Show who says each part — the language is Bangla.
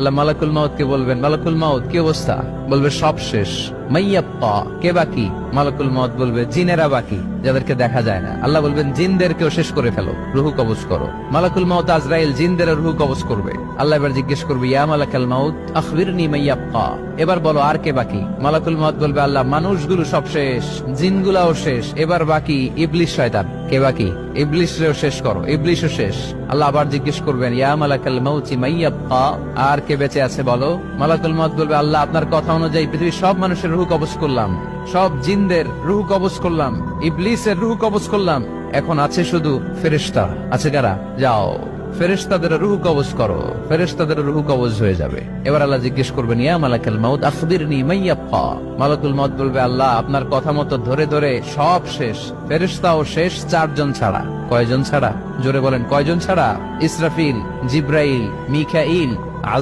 Speaker 1: আল্লাহ মালাকুল মাউত কে বলবেন, মালাকুল মাউত কি অবস্থা? বলবে সব শেষ। মাইয়াব্বা, কে বাকি? মালাকুল মাউত বলবে জিনেরা বাকি, যাদেরকে দেখা যায় না। আল্লাহ বলবেন জিনদেরকেও শেষ করে ফেলো, রুহু কবজ করো। মালাকুল মাউত আজরাইল জিনদের রুহু কবজ করবে। আল্লাহ এবার জিজ্ঞেস করবে, ইয়া মালাকাল মাউত আখবিরনি মাইয়াব্বা, এবার বলো আর কে বাকি? মালাকুল মাউত বলবে, আল্লাহ মানুষগুলো সব শেষ, জিনগুলাও শেষ, এবার বাকি ইবলিস শয়তান। কে বাকি? ইবলিসরেও শেষ করো, ইবলিসও শেষ। আল্লাহ আবার জিজ্ঞেস করবেন, ইয়া মালাকাল মাউতি মাইয়াব্বা, আর কে বেঁচে আছে বলো? মালাকুল মাউত বলবে, আল্লাহ আপনার কথা অনুযায়ী পৃথিবীর সব মানুষের রুহু কবজ করলাম, সব জিনদের রুহু কবজ করলাম, ইবলিসের রুহু কবজ করলাম, এখন আছে শুধু ফেরেশতা। আছে কারা? যাও ফেরেশতাদের রুহু কবজ করো। ফেরেশতাদের রুহু কবজ হয়ে যাবে। এবার আল্লাহ জিজ্ঞেস করবেন, ইয়া মালাকাল মাউত আখবিরনি মাইয়াব্বা। মালাকুল মাউত বলবে, আল্লাহ আপনার কথা মতো ধরে ধরে সব শেষ, ফেরেশতাও শেষ, 4 জন ছাড়া। কয়জন ছাড়া? জোরে বলেন, কয়জন ছাড়া? ইসরাফিল, জিব্রাইল, মিকাইল,